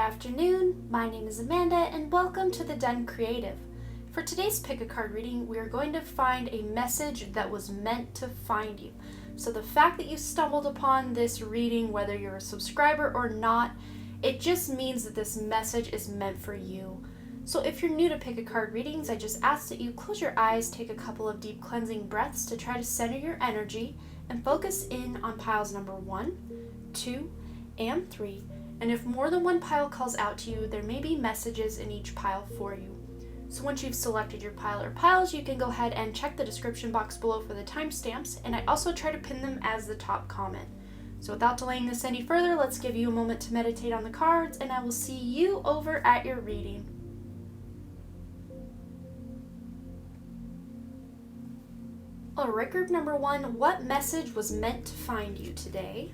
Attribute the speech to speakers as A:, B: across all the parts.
A: afternoon. My name is Amanda and welcome to the Den Creative. For today's pick a card reading, we are going to find a message that was meant to find you. So the fact that you stumbled upon this reading, whether you're a subscriber or not, it just means that this message is meant for you. So if you're new to pick a card readings, I just ask that you close your eyes, take a couple of deep cleansing breaths to try to center your energy and focus in on piles number 1, 2, and 3. And if more than one pile calls out to you, there may be messages in each pile for you. So once you've selected your pile or piles, you can go ahead and check the description box below for the timestamps, and I also try to pin them as the top comment. So without delaying this any further, let's give you a moment to meditate on the cards, and I will see you over at your reading. Alright, group number 1, what message was meant to find you today?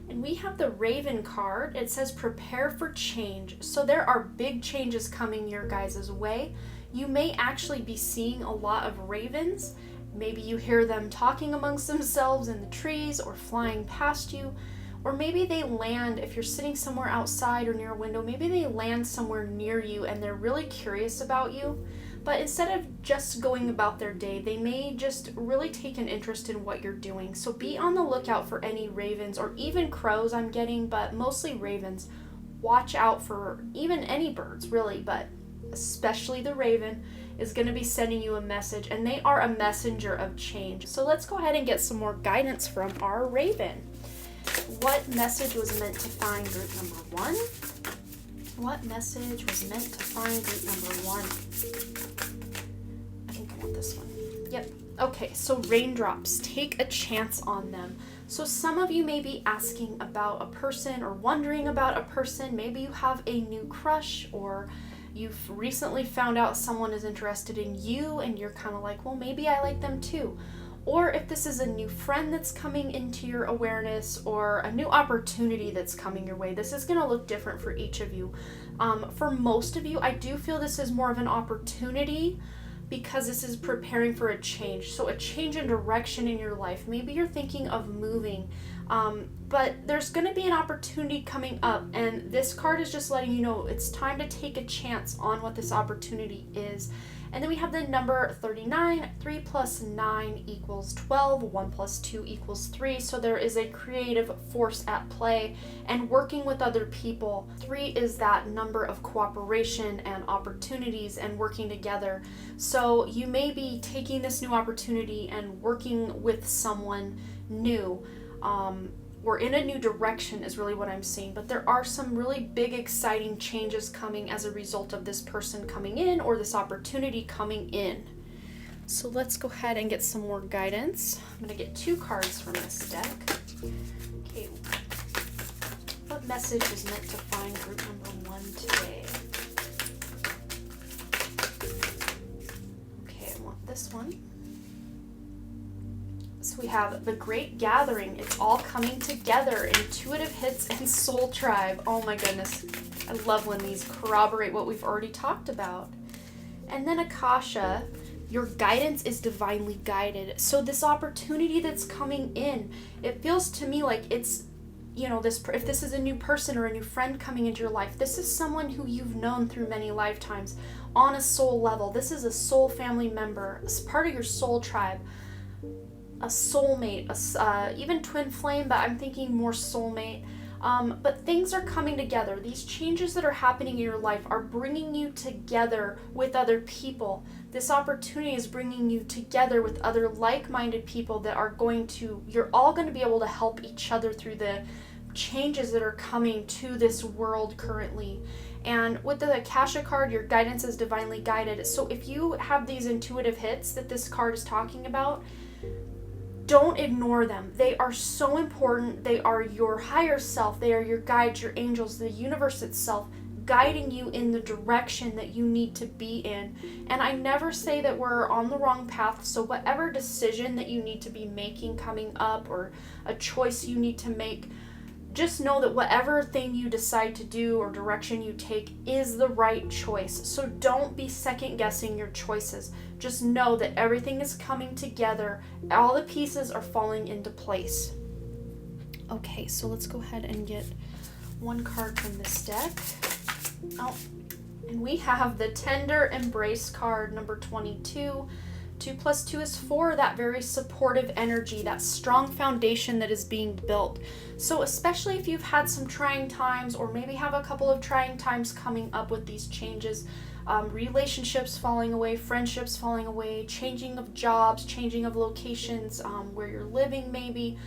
A: And we have the Raven card. It says prepare for change. So there are big changes coming your guys' way. You may actually be seeing a lot of ravens. Maybe you hear them talking amongst themselves in the trees or flying past you. Or maybe they land, if you're sitting somewhere outside or near a window, maybe they land somewhere near you and they're really curious about you. But instead of just going about their day, they may just really take an interest in what you're doing. So be on the lookout for any ravens or even crows I'm getting, but mostly ravens. Watch out for even any birds, really, but especially the raven is going to be sending you a message, and they are a messenger of change. So let's go ahead and get some more guidance from our raven. What message was meant to find group number 1? What message was meant to find group number 1? I think I want this one. Yep. Okay, so raindrops. Take a chance on them. So some of you may be asking about a person or wondering about a person. Maybe you have a new crush, or you've recently found out someone is interested in you and you're kind of like, well, maybe I like them too. Or if this is a new friend that's coming into your awareness or a new opportunity that's coming your way, this is going to look different for each of you. For most of you, I do feel this is more of an opportunity because this is preparing for a change. So a change in direction in your life. Maybe you're thinking of moving, but there's going to be an opportunity coming up, and this card is just letting you know it's time to take a chance on what this opportunity is. And then we have the number 39, 3 plus 9 equals 12, 1 plus 2 equals 3. So there is a creative force at play and working with other people. 3 is that number of cooperation and opportunities and working together. So you may be taking this new opportunity and working with someone new. Or in a new direction is really what I'm seeing, but there are some really big exciting changes coming as a result of this person coming in or this opportunity coming in. So let's go ahead and get some more guidance. I'm going to get 2 cards from this deck. Okay, what message is meant to find group number 1 today? Okay, I want this one. So we have the Great Gathering. It's all coming together. Intuitive hits and Soul Tribe. Oh my goodness. I love when these corroborate what we've already talked about. And then Akasha, your guidance is divinely guided. So this opportunity that's coming in, it feels to me like it's, you know, if this is a new person or a new friend coming into your life, this is someone who you've known through many lifetimes on a soul level. This is a soul family member, it's part of your soul tribe. A soulmate, even twin flame, but I'm thinking more soulmate. But things are coming together. These changes that are happening in your life are bringing you together with other people. This opportunity is bringing you together with other like-minded people that are you're all going to be able to help each other through the changes that are coming to this world currently. And with the Akasha card, your guidance is divinely guided. So if you have these intuitive hits that this card is talking about, don't ignore them. They are so important. They are your higher self. They are your guides, your angels, the universe itself, guiding you in the direction that you need to be in. And I never say that we're on the wrong path. So whatever decision that you need to be making coming up, or a choice you need to make, just know that whatever thing you decide to do or direction you take is the right choice. So don't be second guessing your choices. Just know that everything is coming together. All the pieces are falling into place. Okay, so let's go ahead and get one card from this deck. Oh, and we have the Tender Embrace card, number 22. 2 + 2 is 4, that very supportive energy, that strong foundation that is being built. So especially if you've had some trying times, or maybe have a couple of trying times coming up with these changes, relationships falling away, friendships falling away, changing of jobs, changing of locations, where you're living maybe,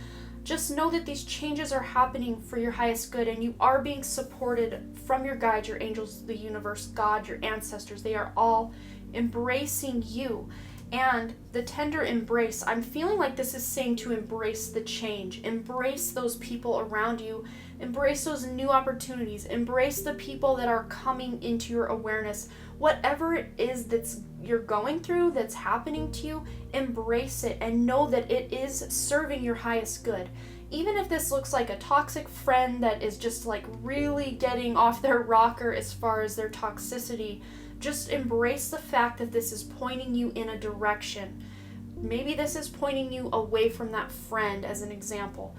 A: just know that these changes are happening for your highest good, and you are being supported from your guides, your angels, the universe, God, your ancestors. They are all embracing you. And the tender embrace, I'm feeling like this is saying to embrace the change, embrace those people around you, embrace those new opportunities, embrace the people that are coming into your awareness. Whatever it is that's you're going through, that's happening to you, embrace it and know that it is serving your highest good. Even if this looks like a toxic friend that is just like really getting off their rocker as far as their toxicity, just embrace the fact that this is pointing you in a direction. Maybe this is pointing you away from that friend as an example.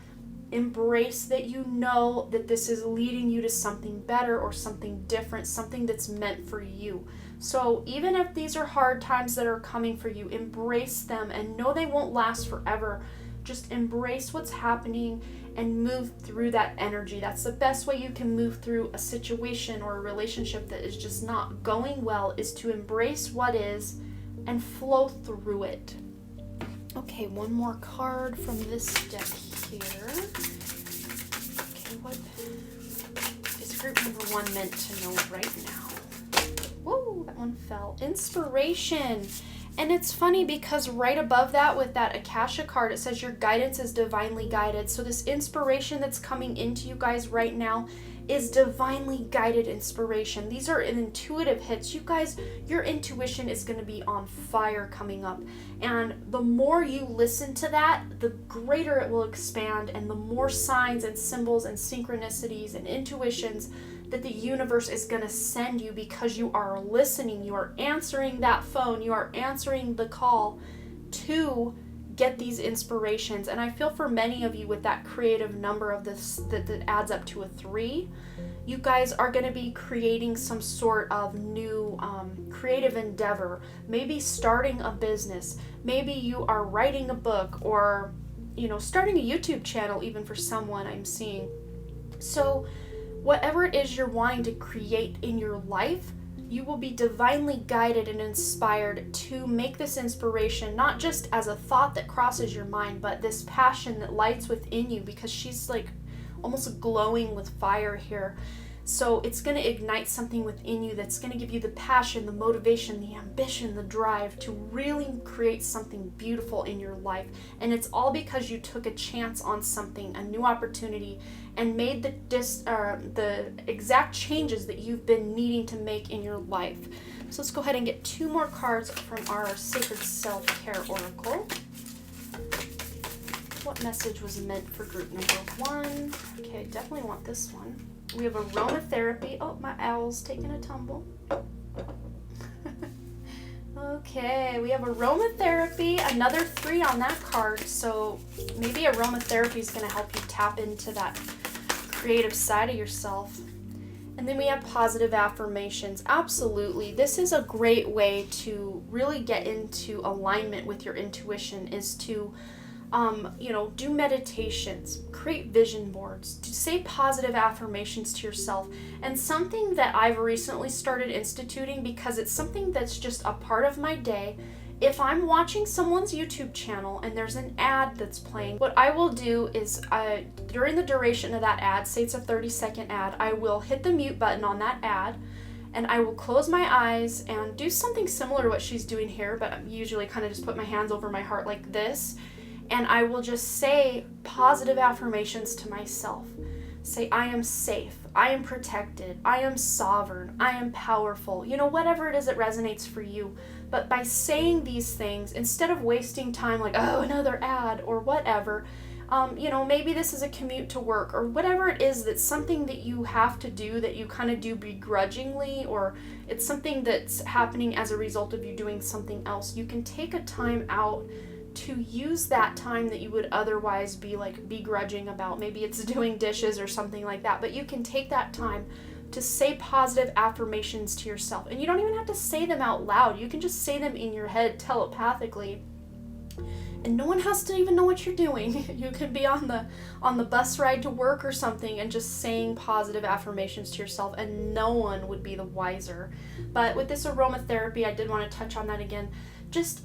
A: Embrace that you know that this is leading you to something better or something different, something that's meant for you. So even if these are hard times that are coming for you, embrace them and know they won't last forever. Just embrace what's happening and move through that energy. That's the best way you can move through a situation or a relationship that is just not going well, is to embrace what is and flow through it. Okay, one more card from this deck here. Okay, what is group number 1 meant to know right now? Whoa, that one fell. Inspiration. And it's funny because right above that with that Akasha card, it says your guidance is divinely guided. So this inspiration that's coming into you guys right now is divinely guided inspiration. These are intuitive hits. You guys, your intuition is going to be on fire coming up. And the more you listen to that, the greater it will expand, and the more signs and symbols and synchronicities and intuitions that the universe is going to send you, because you are listening, you are answering that phone, you are answering the call to get these inspirations. And I feel for many of you with that creative number of this that adds up to a 3, you guys are going to be creating some sort of new creative endeavor, maybe starting a business, maybe you are writing a book, or starting a YouTube channel even for someone I'm seeing. So whatever it is you're wanting to create in your life, you will be divinely guided and inspired to make this inspiration, not just as a thought that crosses your mind, but this passion that lights within you, because she's like almost glowing with fire here. So it's going to ignite something within you that's going to give you the passion, the motivation, the ambition, the drive to really create something beautiful in your life. And it's all because you took a chance on something, a new opportunity, and made the exact changes that you've been needing to make in your life. So let's go ahead and get 2 more cards from our Sacred Self-Care Oracle. What message was meant for group number 1? Okay, I definitely want this one. We have aromatherapy. Oh, my owl's taking a tumble. Okay, we have aromatherapy, another 3 on that card. So maybe aromatherapy is going to help you tap into that creative side of yourself. And then we have positive affirmations. Absolutely. This is a great way to really get into alignment with your intuition, is to do meditations, create vision boards, to say positive affirmations to yourself. And something that I've recently started instituting, because it's something that's just a part of my day. If I'm watching someone's YouTube channel and there's an ad that's playing, what I will do is during the duration of that ad, say it's a 30-second ad, I will hit the mute button on that ad, and I will close my eyes and do something similar to what she's doing here, but I usually kind of just put my hands over my heart like this. And I will just say positive affirmations to myself. Say, I am safe, I am protected, I am sovereign, I am powerful. Whatever it is that resonates for you. But by saying these things, instead of wasting time like, oh, another ad or whatever, maybe this is a commute to work or whatever it is, that's something that you have to do, that you kind of do begrudgingly, or it's something that's happening as a result of you doing something else. You can take a time out to use that time that you would otherwise be like begrudging about. Maybe it's doing dishes or something like that, but you can take that time to say positive affirmations to yourself. And you don't even have to say them out loud. You can just say them in your head telepathically. And no one has to even know what you're doing. You could be on the bus ride to work or something and just saying positive affirmations to yourself, and no one would be the wiser. But with this aromatherapy, I did want to touch on that again. Just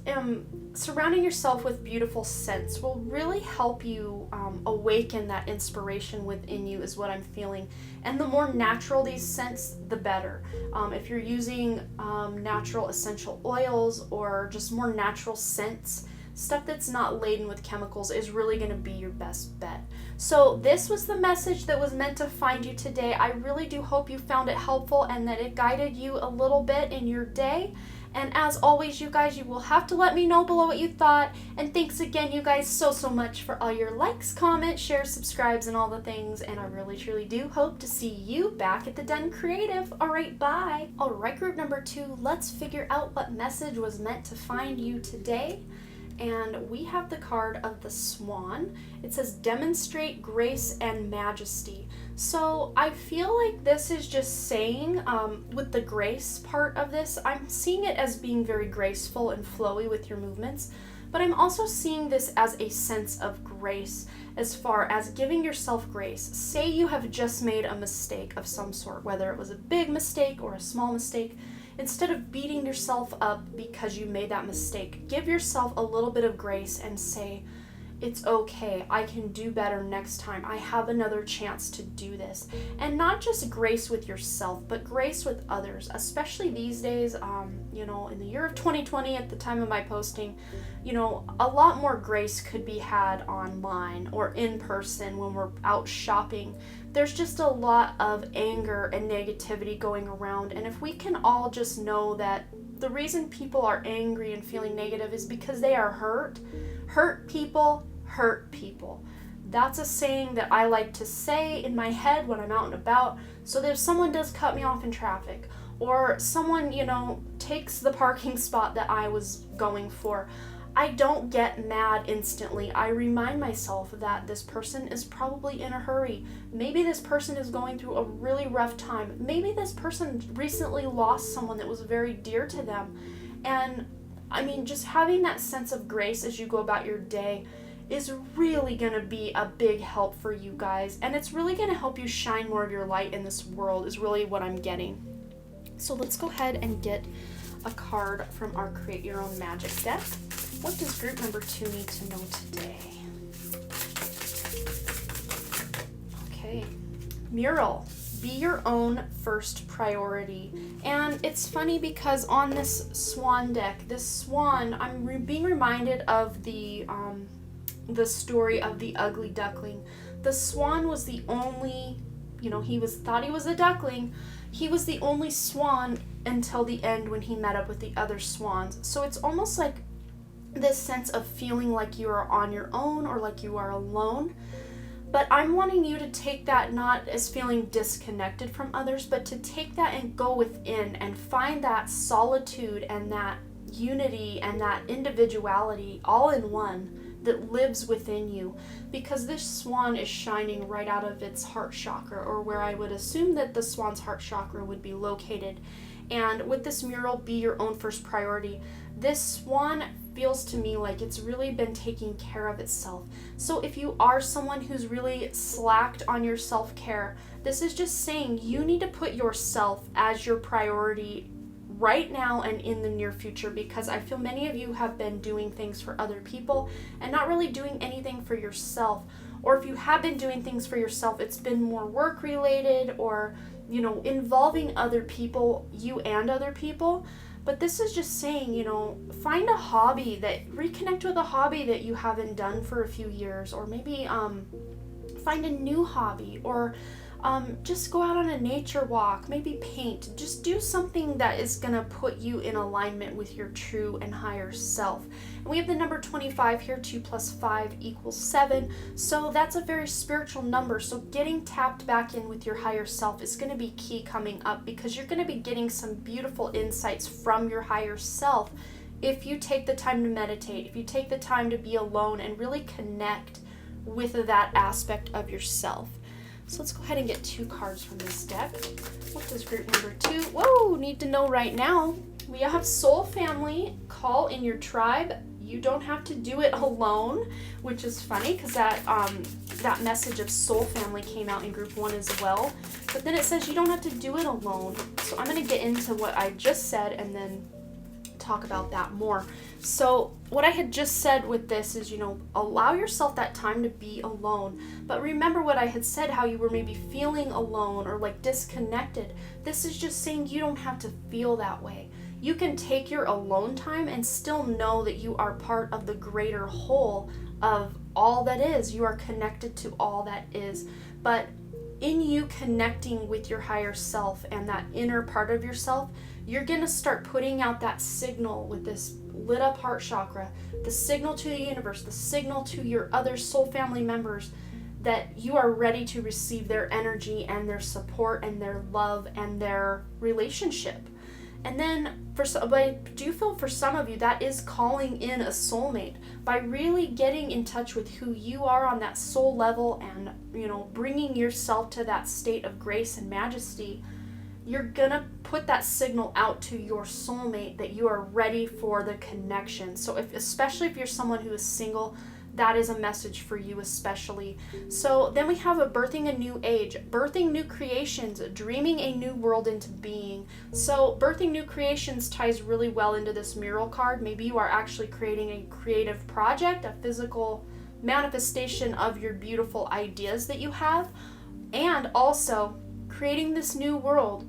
A: surrounding yourself with beautiful scents will really help you awaken that inspiration within you, is what I'm feeling. And the more natural these scents, the better. If you're using natural essential oils or just more natural scents, stuff that's not laden with chemicals is really going to be your best bet. So this was the message that was meant to find you today. I really do hope you found it helpful and that it guided you a little bit in your day. And as always, you guys, you will have to let me know below what you thought. And thanks again, you guys, so much for all your likes, comments, shares, subscribes, and all the things. And I really, truly do hope to see you back at the Den Creative. All right, bye. All right, group number 2, let's figure out what message was meant to find you today. And we have the card of the Swan. It says, demonstrate grace and majesty. So I feel like this is just saying, with the grace part of this, I'm seeing it as being very graceful and flowy with your movements, but I'm also seeing this as a sense of grace as far as giving yourself grace. Say you have just made a mistake of some sort, whether it was a big mistake or a small mistake. Instead of beating yourself up because you made that mistake, give yourself a little bit of grace and say, it's okay, I can do better next time. I have another chance to do this. And not just grace with yourself, but grace with others, especially these days, in the year of 2020, at the time of my posting, a lot more grace could be had online or in person when we're out shopping. There's just a lot of anger and negativity going around, and if we can all just know that the reason people are angry and feeling negative is because they are hurt people hurt people. That's a saying that I like to say in my head when I'm out and about, so that if someone does cut me off in traffic, or someone, takes the parking spot that I was going for, I don't get mad instantly. I remind myself that this person is probably in a hurry. Maybe this person is going through a really rough time. Maybe this person recently lost someone that was very dear to them. And just having that sense of grace as you go about your day is really going to be a big help for you guys. And it's really going to help you shine more of your light in this world, is really what I'm getting. So let's go ahead and get a card from our Create Your Own Magic deck. What does group number 2 need to know today? Okay. Mural. Be your own first priority. And it's funny because on this Swan deck, this Swan, I'm being reminded of the story of the ugly duckling. The Swan was the only, thought he was a duckling. He was the only swan until the end when he met up with the other swans. So it's almost like this sense of feeling like you are on your own or like you are alone. But I'm wanting you to take that not as feeling disconnected from others, but to take that and go within and find that solitude and that unity and that individuality all in one that lives within you, because this swan is shining right out of its heart chakra, or where I would assume that the swan's heart chakra would be located. And with this mural, be your own first priority, this swan feels to me like it's really been taking care of itself. So if you are someone who's really slacked on your self-care, this is just saying you need to put yourself as your priority right now and in the near future, because I feel many of you have been doing things for other people and not really doing anything for yourself. Or if you have been doing things for yourself, it's been more work related or, involving other people, you and other people. But this is just saying, find a hobby reconnect with a hobby that you haven't done for a few years, or maybe find a new hobby, or just go out on a nature walk, maybe paint. Just do something that is going to put you in alignment with your true and higher self. And we have the number 25 here, 2 + 5 = 7. So that's a very spiritual number. So getting tapped back in with your higher self is going to be key coming up, because you're going to be getting some beautiful insights from your higher self if you take the time to meditate, if you take the time to be alone and really connect with that aspect of yourself. So let's go ahead and get 2 cards from this deck. What does group number 2? Whoa, need to know right now. We have Soul Family, call in your tribe. You don't have to do it alone, which is funny because that message of Soul Family came out in group 1 as well. But then it says you don't have to do it alone. So I'm going to get into what I just said and then talk about that more. So what I had just said with this is, allow yourself that time to be alone. But remember what I had said, how you were maybe feeling alone or like disconnected. This is just saying you don't have to feel that way. You can take your alone time and still know that you are part of the greater whole of all that is. You are connected to all that is. But in you connecting with your higher self and that inner part of yourself, you're going to start putting out that signal with this lit up heart chakra, the signal to the universe, the signal to your other soul family members that you are ready to receive their energy and their support and their love and their relationship. And then I do feel for some of you that is calling in a soulmate by really getting in touch with who you are on that soul level and, bringing yourself to that state of grace and majesty. You're gonna put that signal out to your soulmate that you are ready for the connection. So especially if you're someone who is single, that is a message for you especially. So then we have birthing a new age, birthing new creations, dreaming a new world into being. So birthing new creations ties really well into this mural card. Maybe you are actually creating a creative project, a physical manifestation of your beautiful ideas that you have, and also creating this new world.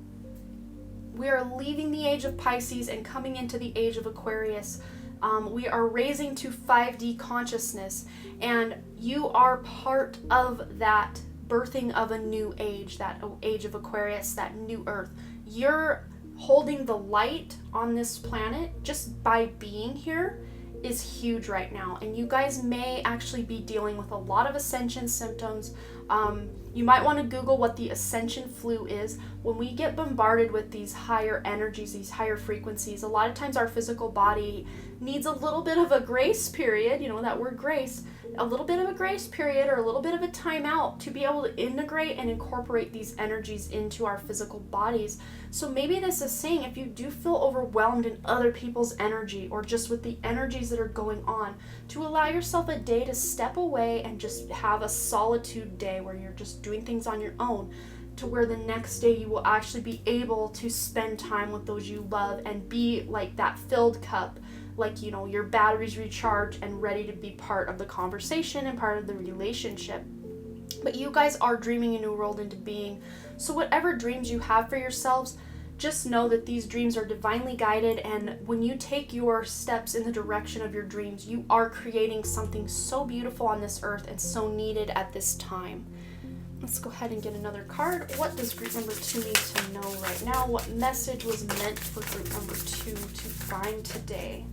A: We are leaving the age of Pisces and coming into the age of Aquarius. We are raising to 5D consciousness, and you are part of that birthing of a new age, that age of Aquarius, that new earth. You're holding the light on this planet just by being here is huge right now, and you guys may actually be dealing with a lot of ascension symptoms. You might want to Google what the ascension flu is. When we get bombarded with these higher energies, these higher frequencies, a lot of times our physical body needs a little bit of a grace period, that word grace, a little bit of a grace period or a little bit of a timeout to be able to integrate and incorporate these energies into our physical bodies. So maybe this is saying if you do feel overwhelmed in other people's energy or just with the energies that are going on, to allow yourself a day to step away and just have a solitude day where you're just doing things on your own, to where the next day you will actually be able to spend time with those you love and be like that filled cup, like your batteries recharged and ready to be part of the conversation and part of the relationship. But you guys are dreaming a new world into being. So whatever dreams you have for yourselves, just know that these dreams are divinely guided, and when you take your steps in the direction of your dreams, you are creating something so beautiful on this earth and so needed at this time. Let's go ahead and get another card. What does group number 2 need to know right now? What message was meant for group number 2 to find today?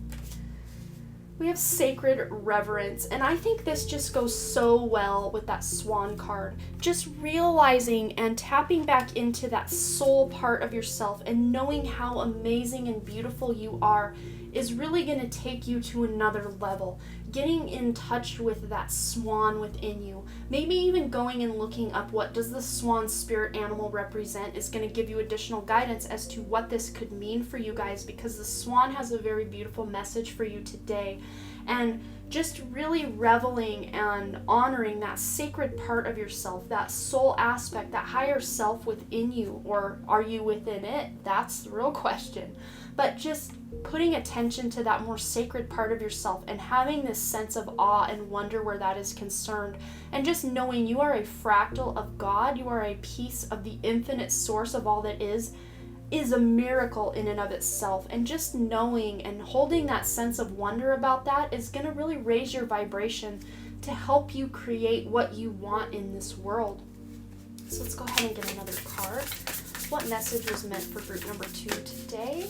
A: We have sacred reverence, and I think this just goes so well with that swan card. Just realizing and tapping back into that soul part of yourself and knowing how amazing and beautiful you are is really going to take you to another level. Getting in touch with that swan within you. Maybe even going and looking up what does the swan spirit animal represent is going to give you additional guidance as to what this could mean for you guys, because the swan has a very beautiful message for you today. And just really reveling and honoring that sacred part of yourself, that soul aspect, that higher self within you, or are you within it? That's the real question. But just putting attention to that more sacred part of yourself and having this sense of awe and wonder where that is concerned, and just knowing you are a fractal of God, you are a piece of the infinite source of all that is a miracle in and of itself. And just knowing and holding that sense of wonder about that is going to really raise your vibration to help you create what you want in this world. So let's go ahead and get another card. What message was meant for group number 2 today?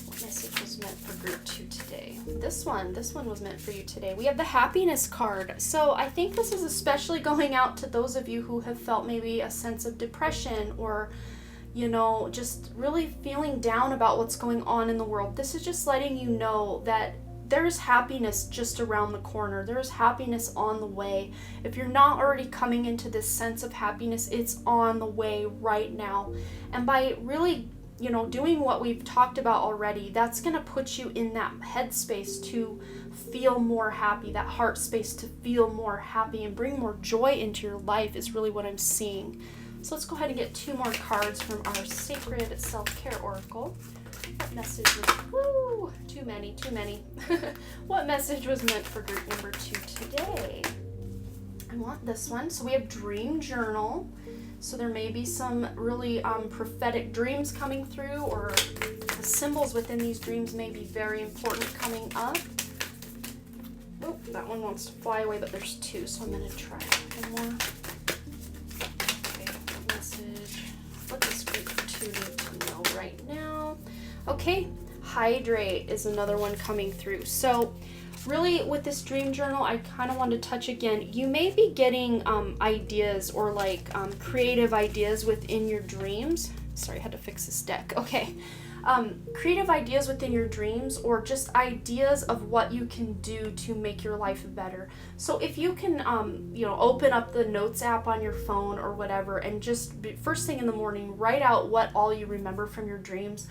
A: What message was meant for group 2 today? This one was meant for you today. We have the happiness card. So I think this is especially going out to those of you who have felt maybe a sense of depression or just really feeling down about what's going on in the world. This is just letting you know that there's happiness just around the corner. There's happiness on the way. If you're not already coming into this sense of happiness, it's on the way right now. And by really, doing what we've talked about already, that's going to put you in that headspace to feel more happy, that heart space to feel more happy and bring more joy into your life is really what I'm seeing. So let's go ahead and get 2 more cards from our Sacred Self-Care Oracle. What message was, too many. What message was meant for group number 2 today? I want this one. So we have Dream Journal. So there may be some really prophetic dreams coming through, or the symbols within these dreams may be very important coming up. Oh, that one wants to fly away, but there's 2, so I'm going to try one more. Okay, message. What does group 2 need to know right now? Okay, hydrate is another one coming through. So really with this dream journal, I kind of want to touch again. You may be getting ideas or creative ideas within your dreams. Sorry, I had to fix this deck. Okay. Creative ideas within your dreams, or just ideas of what you can do to make your life better. So if you can, open up the notes app on your phone or whatever, and just first thing in the morning, write out what all you remember from your dreams.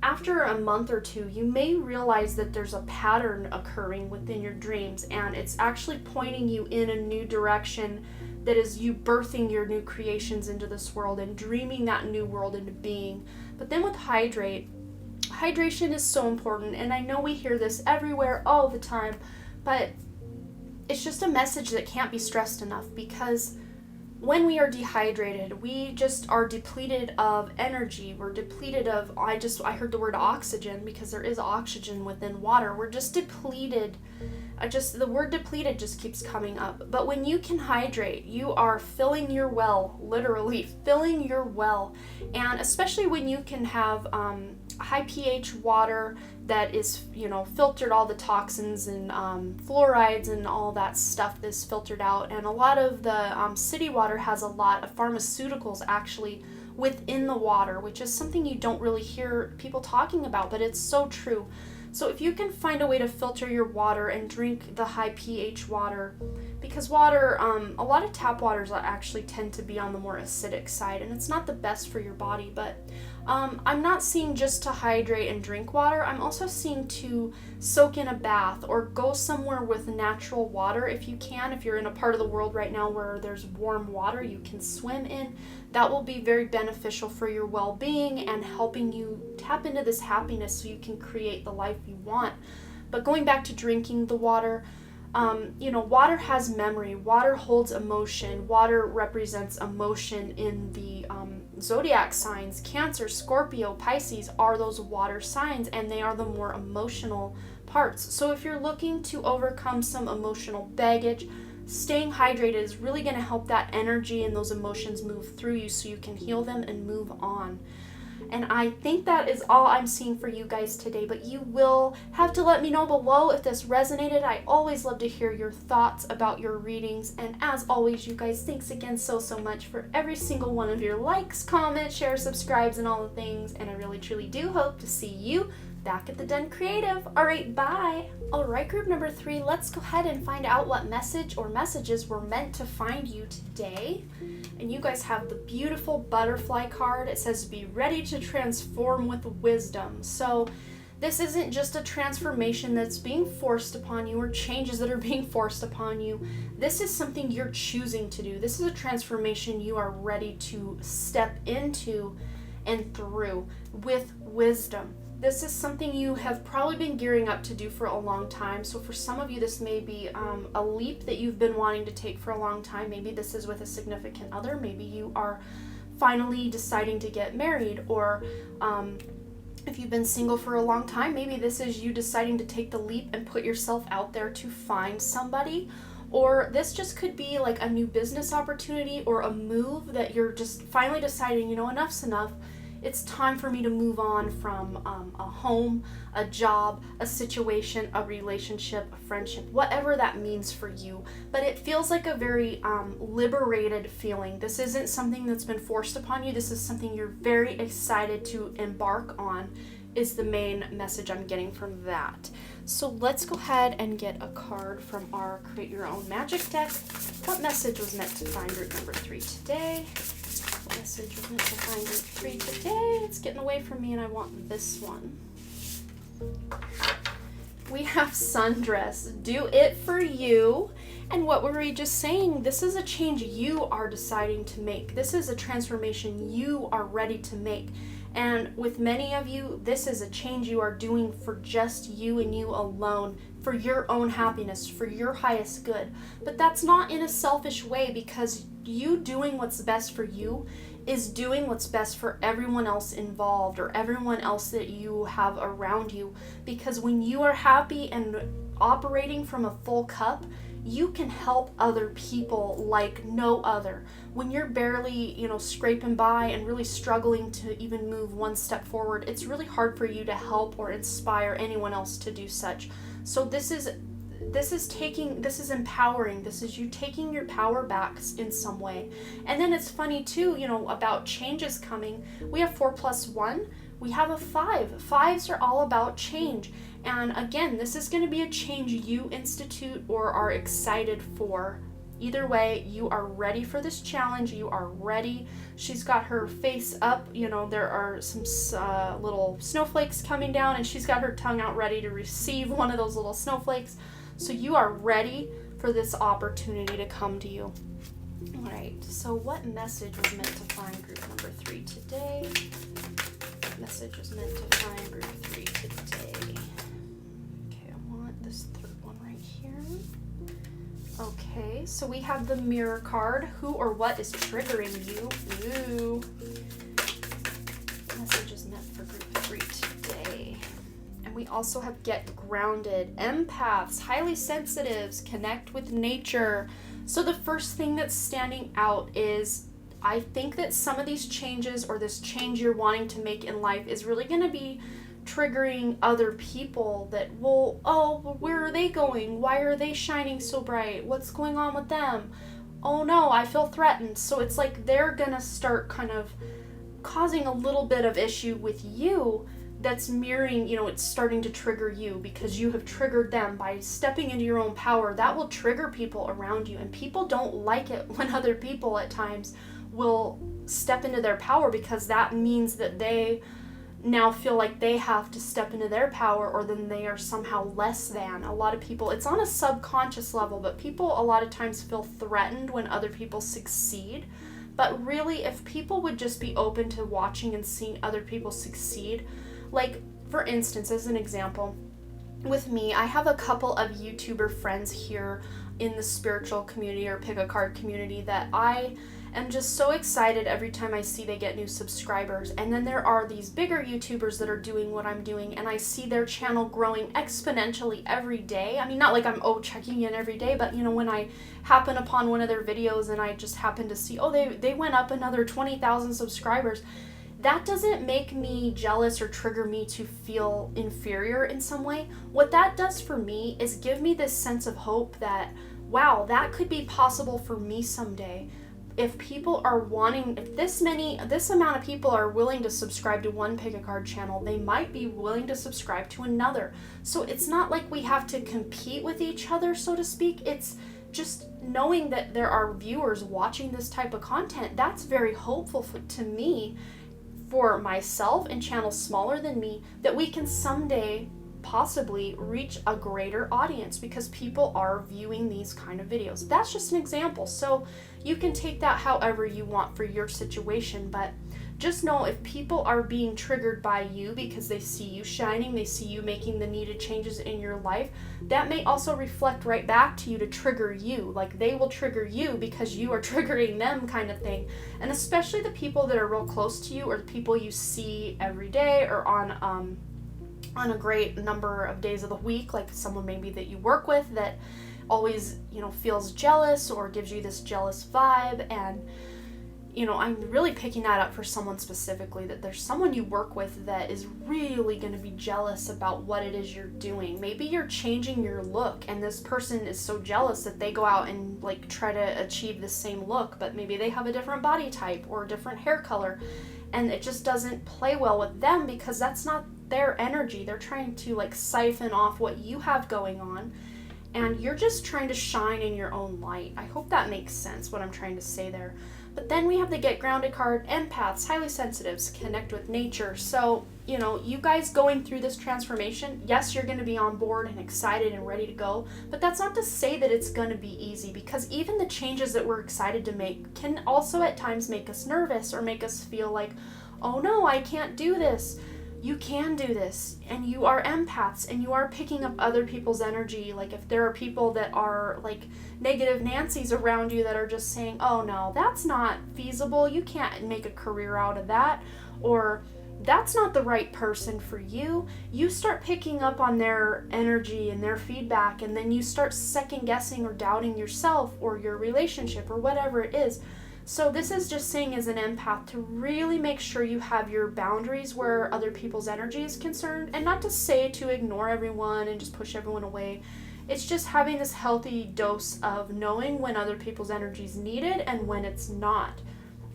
A: After a month or 2, you may realize that there's a pattern occurring within your dreams, and it's actually pointing you in a new direction that is you birthing your new creations into this world and dreaming that new world into being. But then with hydration is so important, and I know we hear this everywhere all the time, but it's just a message that can't be stressed enough, because when we are dehydrated, we just are depleted of energy. We're depleted of, I heard the word oxygen, because there is oxygen within water. We're just depleted. The word depleted just keeps coming up. But when you can hydrate, you are filling your well, literally filling your well. And especially when you can have high pH water that is, filtered all the toxins and fluorides and all that stuff that's filtered out. And a lot of the city water has a lot of pharmaceuticals actually within the water, which is something you don't really hear people talking about, but it's so true. So if you can find a way to filter your water and drink the high pH water, because water, a lot of tap waters actually tend to be on the more acidic side, and it's not the best for your body, but I'm not seeing just to hydrate and drink water. I'm also seeing to soak in a bath or go somewhere with natural water if you can. If you're in a part of the world right now where there's warm water you can swim in, that will be very beneficial for your well-being and helping you tap into this happiness so you can create the life you want. But going back to drinking the water, water has memory. Water holds emotion. Water represents emotion in the zodiac signs. Cancer, Scorpio, Pisces are those water signs, and they are the more emotional parts. So if you're looking to overcome some emotional baggage, staying hydrated is really going to help that energy and those emotions move through you so you can heal them and move on. And I think that is all I'm seeing for you guys today, but you will have to let me know below if this resonated. I always love to hear your thoughts about your readings. And as always, you guys, thanks again so much for every single one of your likes, comments, shares, subscribes, and all the things. And I really, truly do hope to see you back at the Den Creative. All right, bye. All right, group number 3, let's go ahead and find out what message or messages were meant to find you today. And you guys have the beautiful butterfly card. It says, be ready to transform with wisdom. So this isn't just a transformation that's being forced upon you or changes that are being forced upon you. This is something you're choosing to do. This is a transformation you are ready to step into and through with wisdom. This is something you have probably been gearing up to do for a long time. So for some of you, this may be a leap that you've been wanting to take for a long time. Maybe this is with a significant other. Maybe you are finally deciding to get married, or if you've been single for a long time, maybe this is you deciding to take the leap and put yourself out there to find somebody. Or this just could be like a new business opportunity or a move that you're just finally deciding, enough's enough. It's time for me to move on from a home, a job, a situation, a relationship, a friendship, whatever that means for you. But it feels like a very liberated feeling. This isn't something that's been forced upon you. This is something you're very excited to embark on, is the main message I'm getting from that. So let's go ahead and get a card from our Create Your Own Magic deck. What message was meant to find group number 3 today? What message was meant to find group 3 today? It's getting away from me and I want this one. We have Sundress. Do it for you. And what were we just saying? This is a change you are deciding to make. This is a transformation you are ready to make. And with many of you, this is a change you are doing for just you and you alone, for your own happiness, for your highest good. But that's not in a selfish way, because you doing what's best for you is doing what's best for everyone else involved, or everyone else that you have around you. Because when you are happy and operating from a full cup, you can help other people like no other. When you're barely, scraping by and really struggling to even move one step forward, it's really hard for you to help or inspire anyone else to do such. So this is empowering. This is you taking your power back in some way. And then it's funny too, about changes coming. We have 4 + 1. We have a 5. 5s are all about change. And again, this is going to be a change you institute or are excited for. Either way, you are ready for this challenge. You are ready. She's got her face up. There are some little snowflakes coming down, and she's got her tongue out ready to receive one of those little snowflakes. So you are ready for this opportunity to come to you. All right, so what message was meant to find group number 3 today? What message was meant to find group 3 today? Okay, I want this third one right here. Okay, so we have the Mirror card. Who or what is triggering you? Ooh. Message is meant for group 3 today. And we also have Get Grounded. Empaths, highly sensitives, connect with nature. So the first thing that's standing out is, I think that some of these changes, or this change you're wanting to make in life, is really going to be triggering other people that, where are they going? Why are they shining so bright? What's going on with them? Oh no, I feel threatened. So it's like they're going to start kind of causing a little bit of issue with you that's mirroring, it's starting to trigger you because you have triggered them by stepping into your own power. That will trigger people around you, and people don't like it when other people at times will step into their power, because that means that they now feel like they have to step into their power, or then they are somehow less than. A lot of people, it's on a subconscious level, but people a lot of times feel threatened when other people succeed. But really, if people would just be open to watching and seeing other people succeed, like for instance, as an example, with me, I have a couple of YouTuber friends here in the spiritual community or pick a card community that I am just so excited every time I see they get new subscribers. And then there are these bigger YouTubers that are doing what I'm doing, and I see their channel growing exponentially every day. I mean, not like I'm checking in every day, but when I happen upon one of their videos and I just happen to see, they went up another 20,000 subscribers. That doesn't make me jealous or trigger me to feel inferior in some way. What that does for me is give me this sense of hope that, wow, that could be possible for me someday. If people are if this amount of people are willing to subscribe to one pick a card channel, they might be willing to subscribe to another. So it's not like we have to compete with each other, so to speak. It's just knowing that there are viewers watching this type of content. That's very hopeful to me, for myself and channels smaller than me, that we can someday possibly reach a greater audience because people are viewing these kind of videos. That's just an example. So you can take that however you want for your situation, but just know if people are being triggered by you because they see you shining, they see you making the needed changes in your life, that may also reflect right back to you to trigger you. Like they will trigger you because you are triggering them, kind of thing. And especially the people that are real close to you, or the people you see every day or on a great number of days of the week, like someone maybe that you work with that always, feels jealous or gives you this jealous vibe. And I'm really picking that up for someone specifically, that there's someone you work with that is really going to be jealous about what it is you're doing. Maybe you're changing your look and this person is so jealous that they go out and like try to achieve the same look, but maybe they have a different body type or a different hair color, and it just doesn't play well with them because that's not their energy. They're trying to like siphon off what you have going on, and you're just trying to shine in your own light. I hope that makes sense, what I'm trying to say there. But then we have the Get Grounded card, empaths, highly sensitives, connect with nature. So, you guys going through this transformation, yes, you're going to be on board and excited and ready to go, but that's not to say that it's going to be easy, because even the changes that we're excited to make can also at times make us nervous or make us feel like, oh no, I can't do this. You can do this, and you are empaths, and you are picking up other people's energy. Like if there are people that are like negative Nancy's around you that are just saying, oh no, that's not feasible, you can't make a career out of that, or that's not the right person for you, you start picking up on their energy and their feedback, and then you start second guessing or doubting yourself or your relationship or whatever it is. So this is just saying, as an empath, to really make sure you have your boundaries where other people's energy is concerned, and not to say to ignore everyone and just push everyone away. It's just having this healthy dose of knowing when other people's energy is needed and when it's not.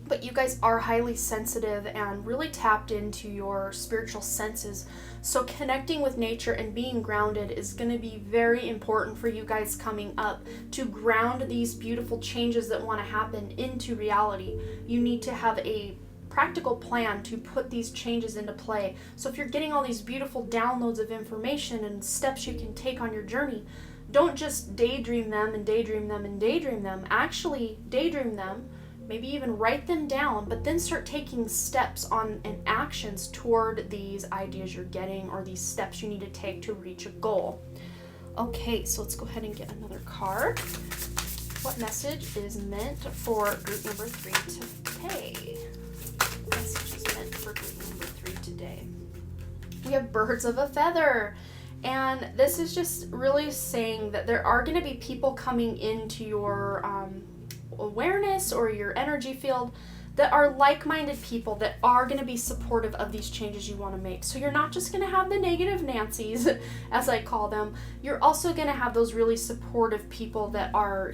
A: But you guys are highly sensitive and really tapped into your spiritual senses. So connecting with nature and being grounded is going to be very important for you guys coming up, to ground these beautiful changes that want to happen into reality. You need to have a practical plan to put these changes into play. So if you're getting all these beautiful downloads of information and steps you can take on your journey, don't just daydream them and daydream them and daydream them. Actually daydream them, maybe even write them down, but then start taking steps on and actions toward these ideas you're getting, or these steps you need to take to reach a goal. Okay, so let's go ahead and get another card. What message is meant for group number 3 today? What message is meant for group number 3 today? We have birds of a feather. And this is just really saying that there are going to be people coming into your awareness or your energy field that are like-minded people that are going to be supportive of these changes you want to make. So you're not just going to have the negative Nancy's, as I call them. You're also going to have those really supportive people that are,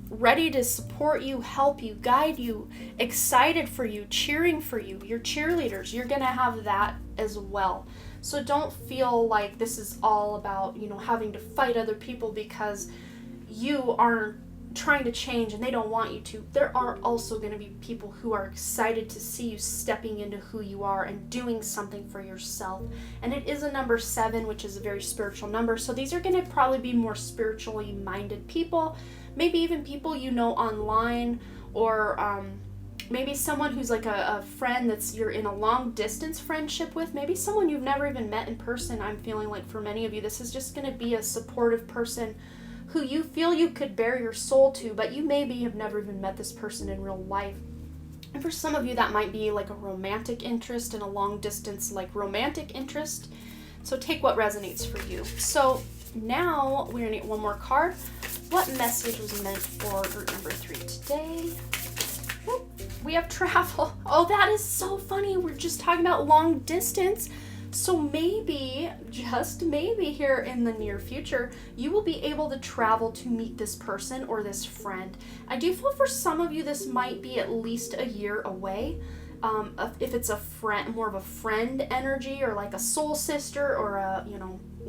A: ready to support you, help you, guide you, excited for you, cheering for you, your cheerleaders. You're going to have that as well. So don't feel like this is all about, having to fight other people because you aren't trying to change and they don't want you to. There are also going to be people who are excited to see you stepping into who you are and doing something for yourself. And it is a number 7, which is a very spiritual number. So these are going to probably be more spiritually minded people, maybe even people online, or maybe someone who's like a friend that's you're in a long distance friendship with, maybe someone you've never even met in person. I'm feeling like for many of you, this is just going to be a supportive person who you feel you could bare your soul to, but you maybe have never even met this person in real life. And for some of you, that might be like a romantic interest in a long distance, like romantic interest. So take what resonates for you. So now we're gonna get one more card. What message was meant for group number 3 today? We have travel. Oh, that is so funny. We're just talking about long distance. So maybe, just maybe here in the near future, you will be able to travel to meet this person or this friend. I do feel for some of you this might be at least a year away. If it's a friend, more of a friend energy, or like a soul sister, or a,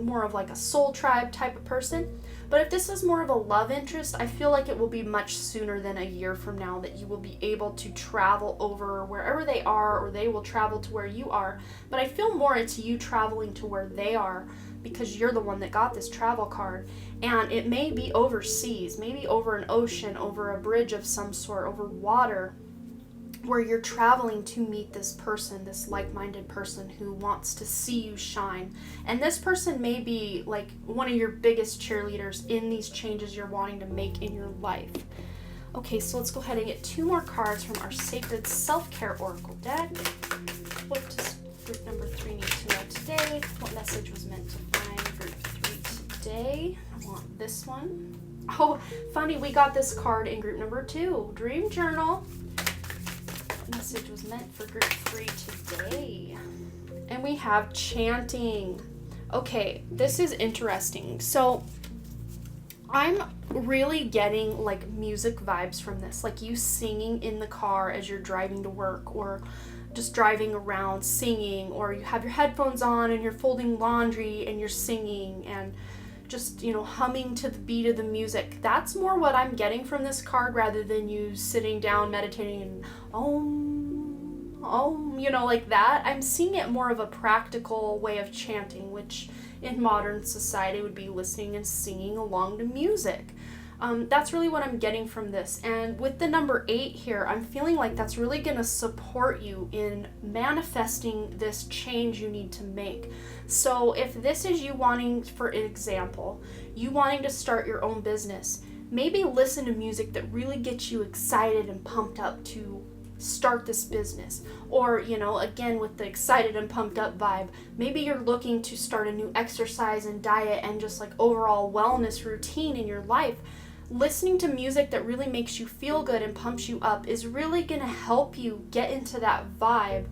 A: more of like a soul tribe type of person. But if this is more of a love interest, I feel like it will be much sooner than a year from now that you will be able to travel over wherever they are, or they will travel to where you are. But I feel more it's you traveling to where they are, because you're the one that got this travel card. And it may be overseas, maybe over an ocean, over a bridge of some sort, over water, where you're traveling to meet this person, this like-minded person who wants to see you shine. And this person may be like one of your biggest cheerleaders in these changes you're wanting to make in your life. Okay, so let's go ahead and get 2 more cards from our Sacred Self-Care Oracle deck. What does group number 3 need to know today? What message was meant to find group 3 today? I want this one. Oh, funny, we got this card in group number 2, Dream Journal. what message was meant for group 3 today. And we have chanting. Okay, this is interesting. So I'm really getting like music vibes from this, like you singing in the car as you're driving to work, or just driving around singing, or you have your headphones on and you're folding laundry and you're singing and just, humming to the beat of the music. That's more what I'm getting from this card, rather than you sitting down meditating and like that. I'm seeing it more of a practical way of chanting, which in modern society would be listening and singing along to music. That's really what I'm getting from this. And with the number 8 here, I'm feeling like that's really going to support you in manifesting this change you need to make. So if this is you wanting, for example, you wanting to start your own business, maybe listen to music that really gets you excited and pumped up to start this business. Or, again, with the excited and pumped up vibe, maybe you're looking to start a new exercise and diet and just like overall wellness routine in your life. Listening to music that really makes you feel good and pumps you up is really going to help you get into that vibe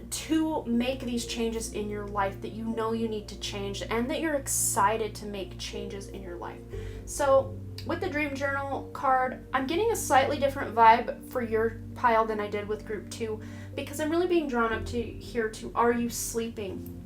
A: to make these changes in your life that you know you need to change, and that you're excited to make changes in your life. So with the dream journal card, I'm getting a slightly different vibe for your pile than I did with group 2, because I'm really being drawn up to are you sleeping?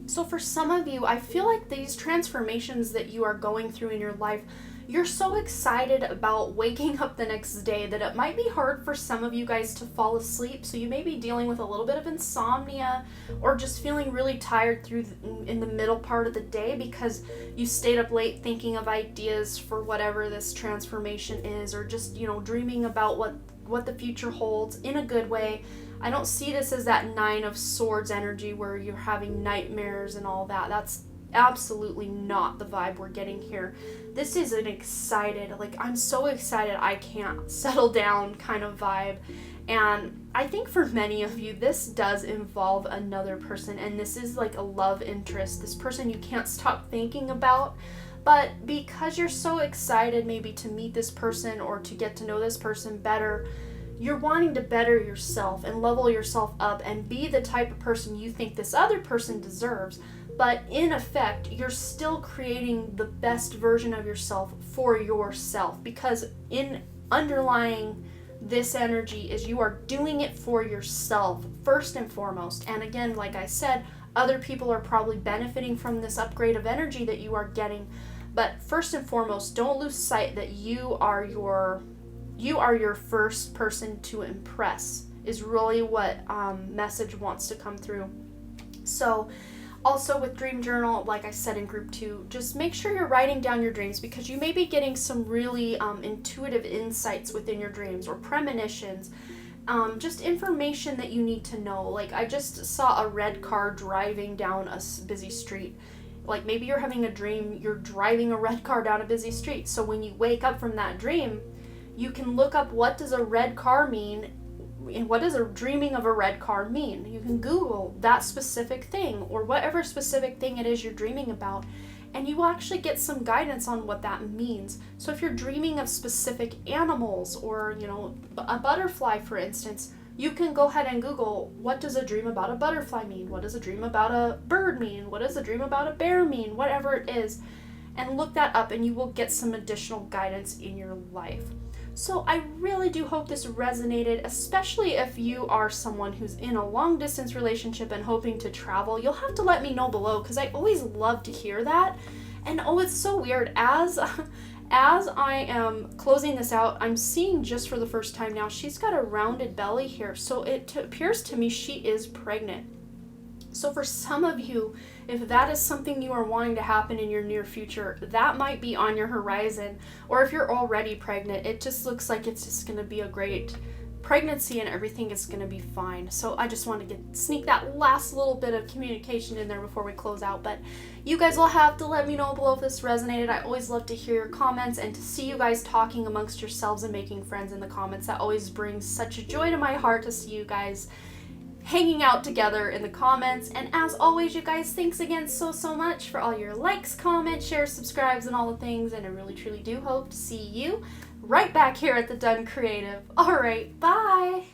A: So for some of you, I feel like these transformations that you are going through in your life, you're so excited about waking up the next day that it might be hard for some of you guys to fall asleep. So you may be dealing with a little bit of insomnia, or just feeling really tired in the middle part of the day because you stayed up late thinking of ideas for whatever this transformation is, or just, dreaming about what the future holds in a good way. I don't see this as that 9 of Swords energy where you're having nightmares and all that. That's absolutely not the vibe we're getting here. This is an excited, I'm so excited I can't settle down kind of vibe. And I think for many of you, this does involve another person, and this is like a love interest, this person you can't stop thinking about. But because you're so excited maybe to meet this person or to get to know this person better, you're wanting to better yourself and level yourself up and be the type of person you think this other person deserves. But in effect, you're still creating the best version of yourself for yourself, because in underlying this energy is you are doing it for yourself first and foremost. And again, like I said, other people are probably benefiting from this upgrade of energy that you are getting. But first and foremost, don't lose sight that you are your first person to impress, is really what message wants to come through. So also with Dream Journal, like I said in group 2, just make sure you're writing down your dreams, because you may be getting some really intuitive insights within your dreams, or premonitions, just information that you need to know. Like I just saw a red car driving down a busy street. Like maybe you're having a dream, you're driving a red car down a busy street. So when you wake up from that dream, you can look up what does a red car mean, and what does a dreaming of a red car mean? You can Google that specific thing, or whatever specific thing it is you're dreaming about, and you will actually get some guidance on what that means. So if you're dreaming of specific animals, or a butterfly for instance, you can go ahead and Google, what does a dream about a butterfly mean? What does a dream about a bird mean? What does a dream about a bear mean? Whatever it is, and look that up, and you will get some additional guidance in your life. So I really do hope this resonated, especially if you are someone who's in a long distance relationship and hoping to travel. You'll have to let me know below, because I always love to hear that. And it's so weird, as I am closing this out, I'm seeing just for the first time now, she's got a rounded belly here. So it appears to me she is pregnant. So for some of you, if that is something you are wanting to happen in your near future, that might be on your horizon. Or if you're already pregnant, it just looks like it's just going to be a great pregnancy and everything is going to be fine. So I just want to sneak that last little bit of communication in there before we close out. But you guys will have to let me know below if this resonated. I always love to hear your comments and to see you guys talking amongst yourselves and making friends in the comments. That always brings such a joy to my heart to see you guys hanging out together in the comments. And as always, you guys, thanks again so much for all your likes, comments, shares, subscribes, and all the things. And I really truly do hope to see you right back here at the Done Creative. All right, bye.